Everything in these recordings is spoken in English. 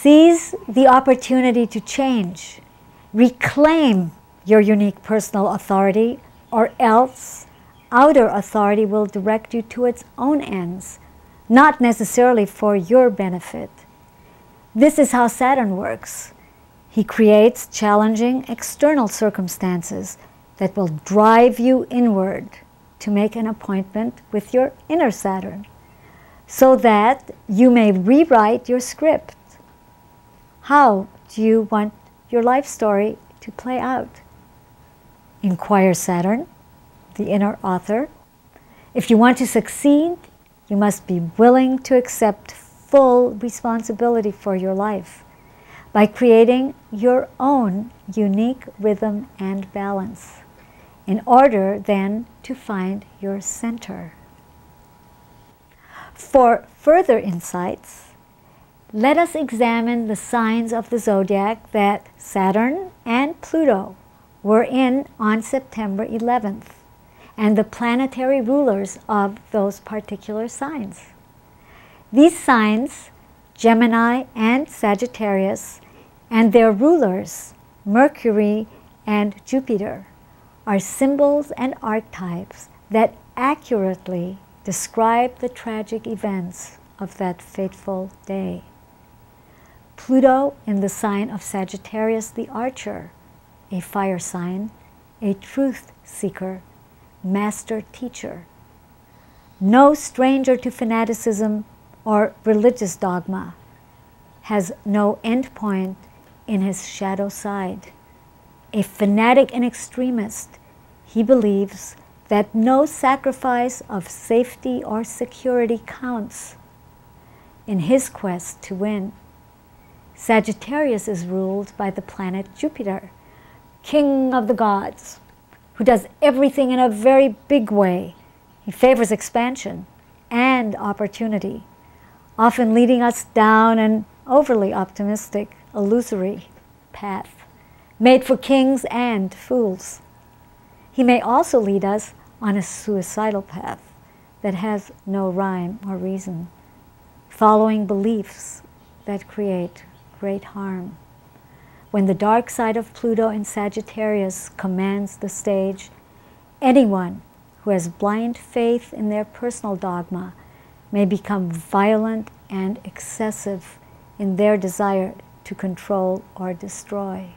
Seize the opportunity to change. Reclaim your unique personal authority, or else outer authority will direct you to its own ends, not necessarily for your benefit. This is how Saturn works. He creates challenging external circumstances that will drive you inward to make an appointment with your inner Saturn, so that you may rewrite your script. How do you want your life story to play out? Inquire Saturn, the inner author. If you want to succeed, you must be willing to accept full responsibility for your life by creating your own unique rhythm and balance, in order then to find your center. For further insights, let us examine the signs of the zodiac that Saturn and Pluto were in on September 11th, and the planetary rulers of those particular signs. These signs, Gemini and Sagittarius, and their rulers, Mercury and Jupiter, are symbols and archetypes that accurately describe the tragic events of that fateful day. Pluto in the sign of Sagittarius the Archer, a fire sign, a truth seeker, master teacher. No stranger to fanaticism or religious dogma, has no end point in his shadow side. A fanatic and extremist, he believes that no sacrifice of safety or security counts in his quest to win. Sagittarius is ruled by the planet Jupiter, king of the gods, who does everything in a very big way. He favors expansion and opportunity, often leading us down an overly optimistic, illusory path, made for kings and fools. He may also lead us on a suicidal path that has no rhyme or reason, following beliefs that create great harm. When the dark side of Pluto in Sagittarius commands the stage, anyone who has blind faith in their personal dogma may become violent and excessive in their desire to control or destroy.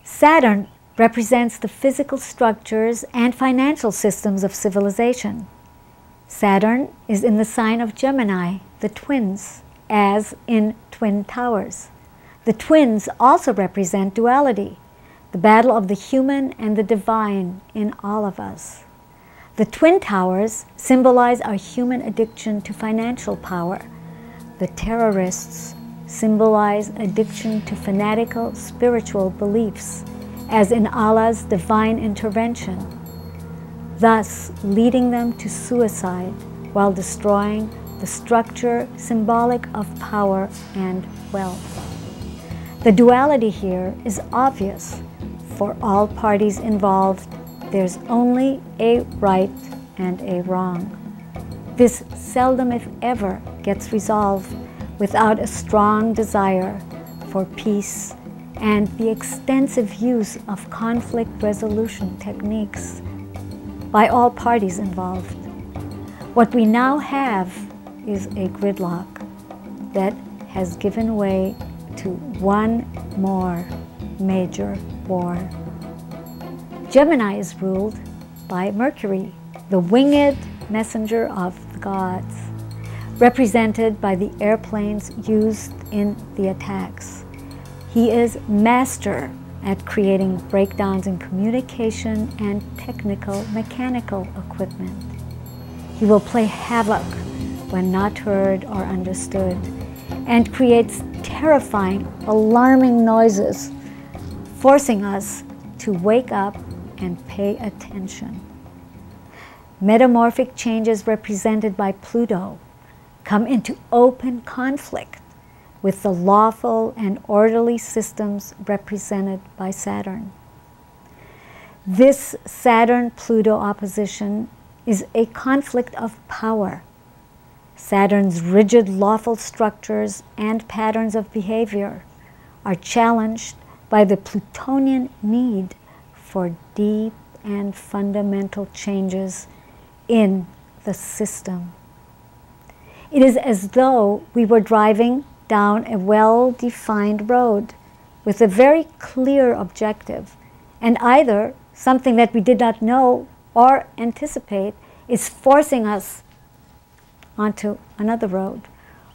Saturn represents the physical structures and financial systems of civilization. Saturn is in the sign of Gemini, the twins, as in twin towers. The twins also represent duality, the battle of the human and the divine in all of us. The twin towers symbolize our human addiction to financial power. The terrorists symbolize addiction to fanatical spiritual beliefs, as in Allah's divine intervention, thus leading them to suicide while destroying the structure symbolic of power and wealth. The duality here is obvious. For all parties involved, there's only a right and a wrong. This seldom, if ever, gets resolved without a strong desire for peace and the extensive use of conflict resolution techniques by all parties involved. What we now have is a gridlock that has given way to one more major war. Gemini is ruled by Mercury, the winged messenger of the gods, represented by the airplanes used in the attacks. He is master at creating breakdowns in communication and technical mechanical equipment. He will play havoc when not heard or understood, and creates terrifying, alarming noises, forcing us to wake up and pay attention. Metamorphic changes represented by Pluto come into open conflict with the lawful and orderly systems represented by Saturn. This Saturn-Pluto opposition is a conflict of power. Saturn's rigid lawful structures and patterns of behavior are challenged by the Plutonian need for deep and fundamental changes in the system. It is as though we were driving down a well-defined road with a very clear objective, and either something that we did not know or anticipate is forcing us onto another road,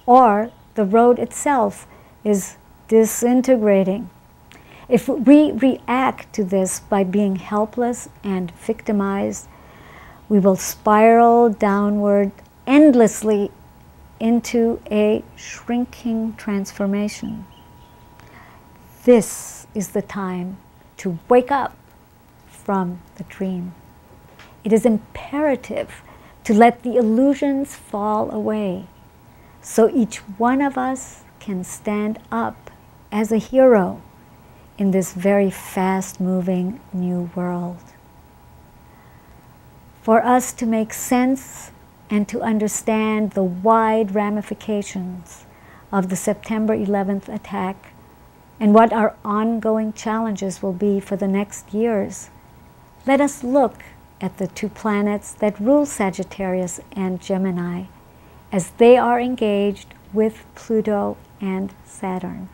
or the road itself is disintegrating. If we react to this by being helpless and victimized, we will spiral downward endlessly into a shrinking transformation. This is the time to wake up from the dream. It is imperative to let the illusions fall away so each one of us can stand up as a hero in this very fast-moving new world. For us to make sense and to understand the wide ramifications of the September 11th attack and what our ongoing challenges will be for the next years, let us look at the two planets that rule Sagittarius and Gemini as they are engaged with Pluto and Saturn.